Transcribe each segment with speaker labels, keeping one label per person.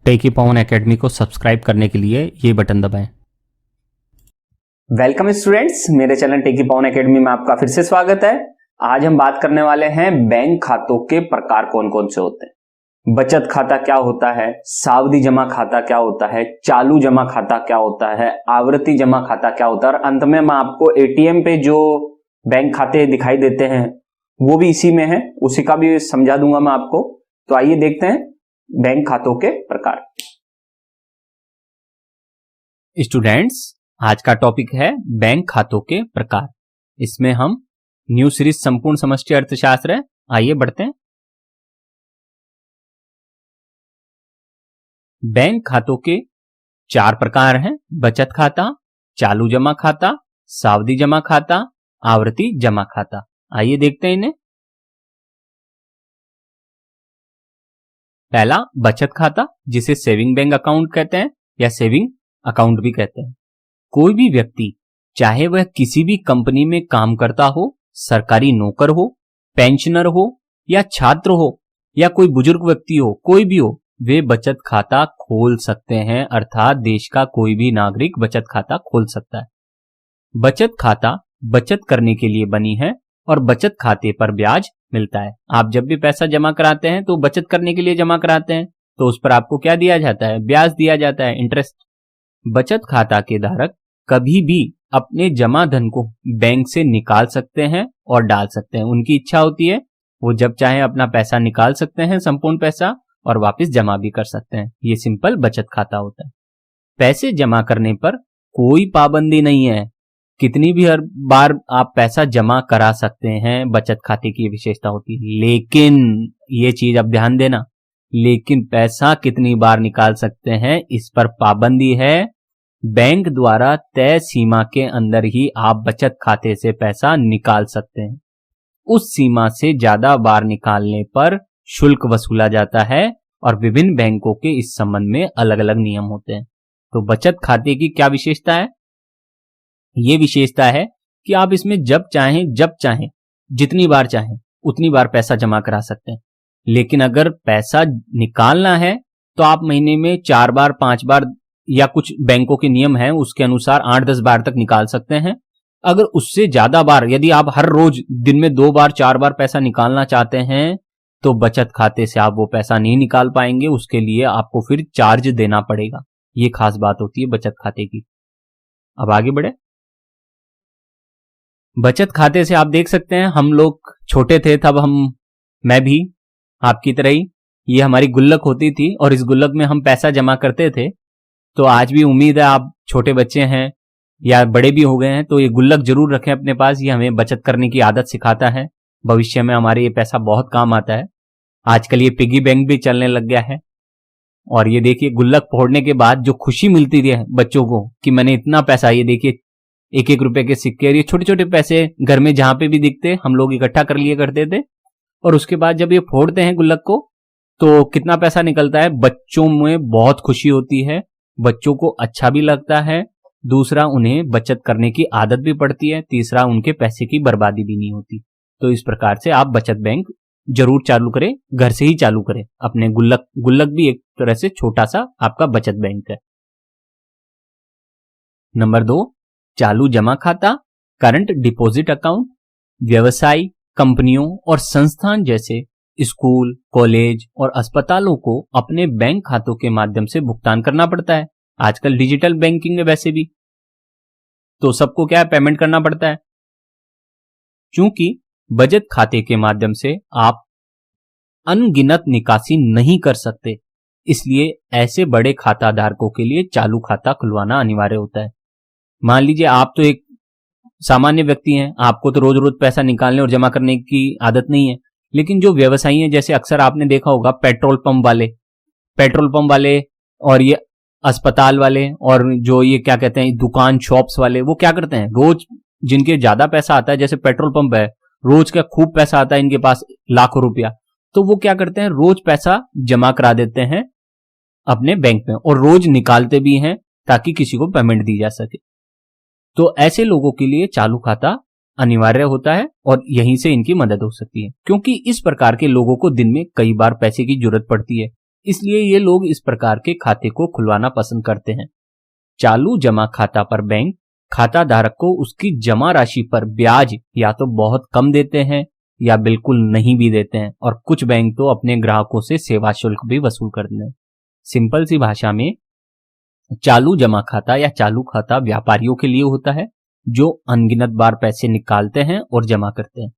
Speaker 1: टेकी पवन academy को subscribe करने के लिए ये बटन दबाएं।
Speaker 2: वेलकम स्टूडेंट्स, मेरे चैनल टेकी पवन एकेडमी में आपका फिर से स्वागत है। आज हम बात करने वाले हैं बैंक खातों के प्रकार कौन कौन से होते हैं। बचत खाता क्या होता है, सावधि जमा खाता क्या होता है, चालू जमा खाता क्या होता है, आवर्ती जमा खाता क्या होता है, और अंत में मैं आपको एटीएम पे जो बैंक खाते दिखाई देते हैं वो भी इसी में है, उसी का भी समझा दूंगा मैं आपको। तो आइए देखते हैं बैंक खातों के प्रकार।
Speaker 1: स्टूडेंट्स, आज का टॉपिक है बैंक खातों के प्रकार। इसमें हम न्यू सीरीज संपूर्ण समष्टि अर्थशास्त्र है। आइए बढ़ते हैं। बैंक खातों के 4 प्रकार हैं: बचत खाता, चालू जमा खाता, सावधि जमा खाता, आवर्ती जमा खाता। आइए देखते हैं इन्हें। पहला बचत खाता, जिसे सेविंग बैंक अकाउंट कहते हैं या सेविंग अकाउंट भी कहते हैं। कोई भी व्यक्ति, चाहे वह किसी भी कंपनी में काम करता हो, सरकारी नौकर हो, पेंशनर हो या छात्र हो या कोई बुजुर्ग व्यक्ति हो, कोई भी हो, वे बचत खाता खोल सकते हैं। अर्थात देश का कोई भी नागरिक बचत खाता खोल सकता है। बचत खाता बचत करने के लिए बनी है और बचत खाते पर ब्याज मिलता है। आप जब भी पैसा जमा कराते हैं तो बचत करने के लिए जमा कराते हैं, तो उस पर आपको क्या दिया जाता है? ब्याज दिया जाता है, इंटरेस्ट। बचत खाता के धारक कभी भी अपने जमा धन को बैंक से निकाल सकते हैं और डाल सकते हैं। उनकी इच्छा होती है, वो जब चाहे अपना पैसा निकाल सकते हैं, संपूर्ण पैसा, और वापस जमा भी कर सकते हैं। ये सिंपल बचत खाता होता है। पैसे जमा करने पर कोई पाबंदी नहीं है, कितनी भी हर बार आप पैसा जमा करा सकते हैं, बचत खाते की विशेषता होती है। लेकिन ये चीज अब ध्यान देना, लेकिन पैसा कितनी बार निकाल सकते हैं इस पर पाबंदी है। बैंक द्वारा तय सीमा के अंदर ही आप बचत खाते से पैसा निकाल सकते हैं। उस सीमा से ज्यादा बार निकालने पर शुल्क वसूला जाता है और विभिन्न बैंकों के इस संबंध में अलग अलग नियम होते हैं। तो बचत खाते की क्या विशेषता है? ये विशेषता है कि आप इसमें जब चाहें जितनी बार चाहें उतनी बार पैसा जमा करा सकते हैं। लेकिन अगर पैसा निकालना है तो आप महीने में 4 बार 5 बार या कुछ बैंकों के नियम हैं उसके अनुसार 8-10 बार तक निकाल सकते हैं। अगर उससे ज्यादा बार, यदि आप हर रोज दिन में 2 बार 4 बार पैसा निकालना चाहते हैं तो बचत खाते से आप वो पैसा नहीं निकाल पाएंगे। उसके लिए आपको फिर चार्ज देना पड़ेगा। ये खास बात होती है बचत खाते की। अब आगे बढ़े। बचत खाते से आप देख सकते हैं, हम लोग छोटे थे तब मैं भी आपकी तरह ही, ये हमारी गुल्लक होती थी और इस गुल्लक में हम पैसा जमा करते थे। तो आज भी उम्मीद है आप छोटे बच्चे हैं या बड़े भी हो गए हैं तो ये गुल्लक जरूर रखें अपने पास। ये हमें बचत करने की आदत सिखाता है। भविष्य में हमारे ये पैसा बहुत काम आता है। आजकल ये पिगी बैंक भी चलने लग गया है। और ये देखिए, गुल्लक फोड़ने के बाद जो खुशी मिलती थी बच्चों को कि मैंने इतना पैसा, ये देखिए 1-1 रुपए के सिक्के और ये छोटे छोटे पैसे घर में जहां पे भी दिखते हम लोग इकट्ठा कर लिए करते थे। और उसके बाद जब ये फोड़ते हैं गुल्लक को तो कितना पैसा निकलता है। बच्चों में बहुत खुशी होती है, बच्चों को अच्छा भी लगता है। दूसरा, उन्हें बचत करने की आदत भी पड़ती है। तीसरा, उनके पैसे की बर्बादी भी नहीं होती। तो इस प्रकार से आप बचत बैंक जरूर चालू करें, घर से ही चालू करें। अपने गुल्लक भी एक तरह से छोटा सा आपका बचत बैंक है। नंबर 2, चालू जमा खाता, करंट डिपॉजिट अकाउंट। व्यवसाय, कंपनियों और संस्थान जैसे स्कूल, कॉलेज और अस्पतालों को अपने बैंक खातों के माध्यम से भुगतान करना पड़ता है। आजकल डिजिटल बैंकिंग है वैसे भी, तो सबको क्या है, पेमेंट करना पड़ता है। क्योंकि बचत खाते के माध्यम से आप अनगिनत निकासी नहीं कर सकते, इसलिए ऐसे बड़े खाता धारकों के लिए चालू खाता खुलवाना अनिवार्य होता है। मान लीजिए आप तो एक सामान्य व्यक्ति हैं, आपको तो रोज रोज पैसा निकालने और जमा करने की आदत नहीं है। लेकिन जो व्यवसायी हैं, जैसे अक्सर आपने देखा होगा पेट्रोल पंप वाले और ये अस्पताल वाले और जो ये क्या कहते हैं दुकान शॉप्स वाले, वो क्या करते हैं, रोज जिनके ज्यादा पैसा आता है, जैसे पेट्रोल पंप है, रोज का खूब पैसा आता है इनके पास, लाखों रुपया, तो वो क्या करते हैं, रोज पैसा जमा करा देते हैं अपने बैंक में और रोज निकालते भी हैं ताकि किसी को पेमेंट दी जा सके। तो ऐसे लोगों के लिए चालू खाता अनिवार्य होता है और यहीं से इनकी मदद हो सकती है। क्योंकि इस प्रकार के लोगों को दिन में कई बार पैसे की जरूरत पड़ती है। इसलिए ये लोग इस प्रकार के खाते को खुलवाना पसंद करते हैं। चालू जमा खाता पर बैंक खाता धारक को उसकी जमा राशि पर ब्याज या तो बहुत कम देते हैं या बिल्कुल नहीं भी देते हैं, और कुछ बैंक तो अपने ग्राहकों से सेवा शुल्क भी वसूल करते हैं। सिंपल सी भाषा में चालू जमा खाता या चालू खाता व्यापारियों के लिए होता है जो अनगिनत बार पैसे निकालते हैं और जमा करते हैं।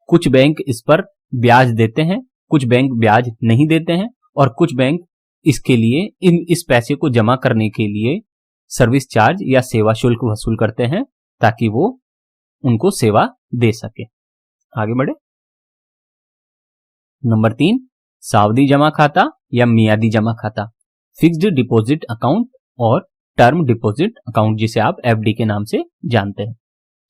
Speaker 1: कुछ बैंक इस पर ब्याज देते हैं, कुछ बैंक ब्याज नहीं देते हैं, और कुछ बैंक इसके लिए इस पैसे को जमा करने के लिए सर्विस चार्ज या सेवा शुल्क वसूल करते हैं ताकि वो उनको सेवा दे सके। आगे बढ़े। नंबर 3, सावधि जमा खाता या मियादी जमा खाता, फिक्स्ड डिपॉजिट अकाउंट और टर्म डिपॉजिट अकाउंट, जिसे आप एफडी के नाम से जानते हैं।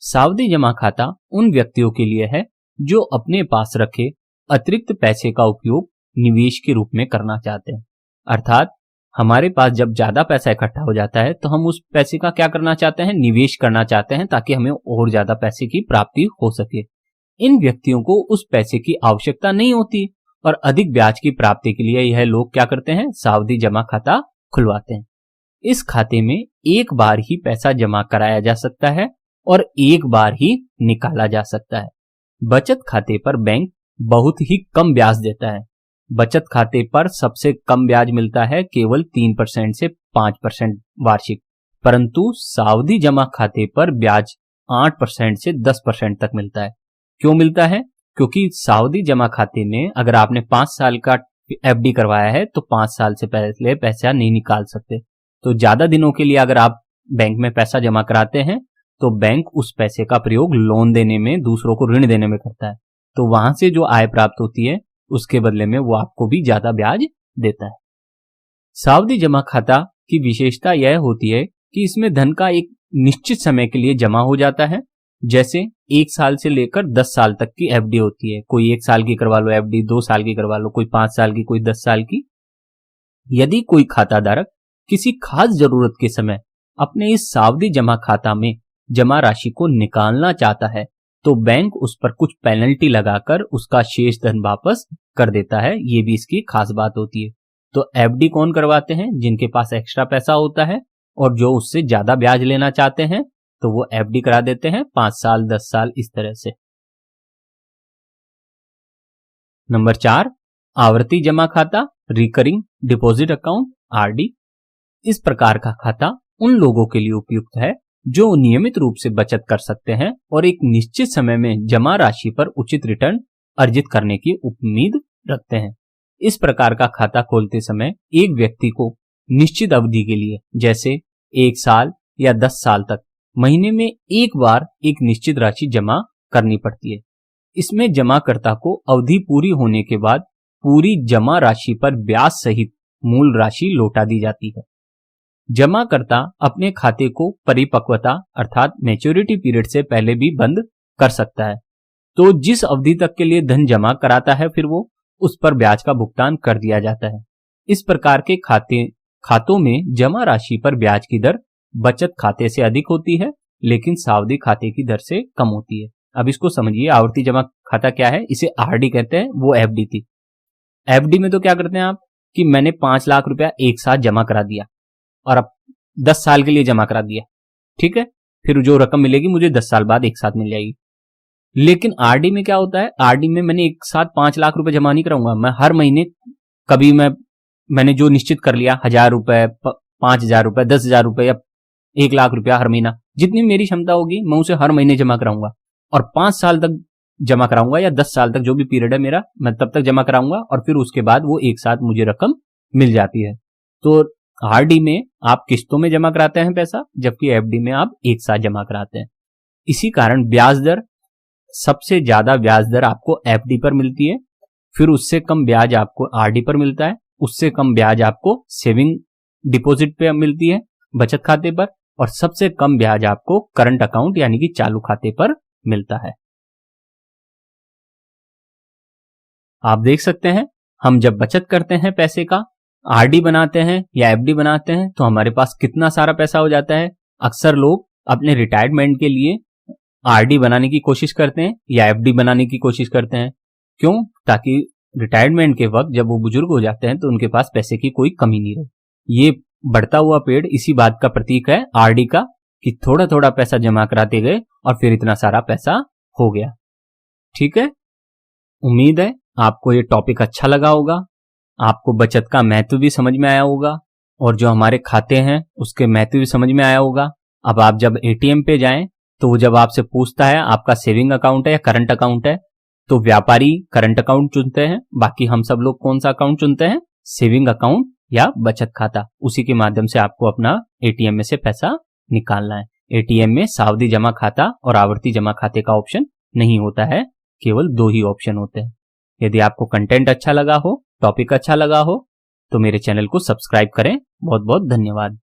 Speaker 1: सावधि जमा खाता उन व्यक्तियों के लिए है जो अपने पास रखे अतिरिक्त पैसे का उपयोग निवेश के रूप में करना चाहते हैं। अर्थात हमारे पास जब ज्यादा पैसा इकट्ठा हो जाता है तो हम उस पैसे का क्या करना चाहते हैं, निवेश करना चाहते हैं ताकि हमें और ज्यादा पैसे की प्राप्ति हो सके। इन व्यक्तियों को उस पैसे की आवश्यकता नहीं होती और अधिक ब्याज की प्राप्ति के लिए यह लोग क्या करते हैं, सावधि जमा खाता खुलवाते हैं। इस खाते में एक बार ही पैसा जमा कराया जा सकता है और एक बार ही निकाला जा सकता है। बचत खाते पर बैंक बहुत ही कम ब्याज देता है। बचत खाते पर सबसे कम ब्याज मिलता है केवल 3% से 5% वार्षिक, परंतु सावधि जमा खाते पर ब्याज 8% से 10% तक मिलता है। क्यों मिलता है? क्योंकि सावधि जमा खाते में अगर आपने 5 साल का एफडी करवाया है तो 5 साल से पहले पैसा नहीं निकाल सकते। तो ज्यादा दिनों के लिए अगर आप बैंक में पैसा जमा कराते हैं तो बैंक उस पैसे का प्रयोग लोन देने में, दूसरों को ऋण देने में करता है, तो वहां से जो आय प्राप्त होती है उसके बदले में वो आपको भी ज्यादा ब्याज देता है। सावधि जमा खाता की विशेषता यह होती है कि इसमें धन का एक निश्चित समय के लिए जमा हो जाता है। जैसे 1 साल से लेकर 10 साल तक की एफडी होती है। कोई 1 साल की करवा लो एफडी, 2 साल की करवा लो, कोई 5 साल की, कोई 10 साल की। यदि कोई खाता धारक किसी खास जरूरत के समय अपने इस सावधि जमा खाता में जमा राशि को निकालना चाहता है तो बैंक उस पर कुछ पेनल्टी लगाकर उसका शेष धन वापस कर देता है। ये भी इसकी खास बात होती है। तो एफडी कौन करवाते हैं? जिनके पास एक्स्ट्रा पैसा होता है और जो उससे ज्यादा ब्याज लेना चाहते हैं तो वो एफडी करा देते हैं 5 साल, 10 साल, इस तरह से। नंबर 4, आवर्ती जमा खाता, रिकरिंग डिपॉजिट अकाउंट, आरडी। इस प्रकार का खाता उन लोगों के लिए उपयुक्त है जो नियमित रूप से बचत कर सकते हैं और एक निश्चित समय में जमा राशि पर उचित रिटर्न अर्जित करने की उम्मीद रखते हैं। इस प्रकार का खाता खोलते समय एक व्यक्ति को निश्चित अवधि के लिए, जैसे 1 साल या 10 साल तक, महीने में एक बार एक निश्चित राशि जमा करनी पड़ती है। इसमें जमाकर्ता को अवधि पूरी होने के बाद पूरी जमा राशि पर ब्याज सहित मूल राशि लौटा दी जाती है। जमाकर्ता अपने खाते को परिपक्वता अर्थात मैच्योरिटी पीरियड से पहले भी बंद कर सकता है। तो जिस अवधि तक के लिए धन जमा कराता है फिर वो उस पर ब्याज का भुगतान कर दिया जाता है। इस प्रकार के खातों में जमा राशि पर ब्याज की दर बचत खाते से अधिक होती है लेकिन सावधि खाते की दर से कम होती है। अब इसको समझिए, आवर्ती जमा खाता क्या है? इसे आरडी कहते हैं, वो एफडी थी। एफडी में तो क्या करते हैं आप कि मैंने 5 लाख रुपया एक साथ जमा करा दिया और अब 10 साल के लिए जमा करा दिया, ठीक है, फिर जो रकम मिलेगी मुझे 10 साल बाद एक साथ मिल जाएगी। लेकिन आरडी में क्या होता है? आरडी में मैंने एक साथ 5 लाख रुपए जमा नहीं कराऊंगा, मैं हर महीने कभी मैंने जो निश्चित कर लिया 1000 रुपए, 5000 रुपए, 10,000 रुपए या 1 लाख रुपया हर महीना, जितनी मेरी क्षमता होगी मैं उसे हर महीने जमा कराऊंगा और 5 साल तक जमा कराऊंगा या 10 साल तक, जो भी पीरियड है मेरा, मैं तब तक जमा कराऊंगा और फिर उसके बाद वो एक साथ मुझे रकम मिल जाती है। तो आरडी में आप किस्तों में जमा कराते हैं पैसा, जबकि एफडी में आप एक साथ जमा कराते हैं। इसी कारण ब्याज दर, सबसे ज्यादा ब्याज दर आपको एफडी पर मिलती है, फिर उससे कम ब्याज आपको आरडी पर मिलता है, उससे कम ब्याज आपको सेविंग डिपॉजिट पे मिलती है, बचत खाते पर, और सबसे कम ब्याज आपको करंट अकाउंट यानी कि चालू खाते पर मिलता है। आप देख सकते हैं, हम जब बचत करते हैं पैसे का, आरडी बनाते हैं या एफडी बनाते हैं तो हमारे पास कितना सारा पैसा हो जाता है। अक्सर लोग अपने रिटायरमेंट के लिए आरडी बनाने की कोशिश करते हैं या एफडी बनाने की कोशिश करते हैं। क्यों? ताकि रिटायरमेंट के वक्त जब वो बुजुर्ग हो जाते हैं तो उनके पास पैसे की कोई कमी नहीं रही। ये बढ़ता हुआ पेड़ इसी बात का प्रतीक है आरडी का, कि थोड़ा थोड़ा पैसा जमा कराते गए और फिर इतना सारा पैसा हो गया। ठीक है, उम्मीद है आपको ये टॉपिक अच्छा लगा होगा, आपको बचत का महत्व भी समझ में आया होगा और जो हमारे खाते हैं उसके महत्व भी समझ में आया होगा। अब आप जब एटीएम पे जाएं तो वो जब आपसे पूछता है आपका सेविंग अकाउंट है या करंट अकाउंट है, तो व्यापारी करंट अकाउंट चुनते हैं, बाकी हम सब लोग कौन सा अकाउंट चुनते हैं? सेविंग अकाउंट या बचत खाता। उसी के माध्यम से आपको अपना एटीएम में से पैसा निकालना है। एटीएम में सावधि जमा खाता और आवर्ती जमा खाते का ऑप्शन नहीं होता है, केवल 2 ही ऑप्शन होते हैं। यदि आपको कंटेंट अच्छा लगा हो, टॉपिक अच्छा लगा हो, तो मेरे चैनल को सब्सक्राइब करें। बहुत बहुत धन्यवाद।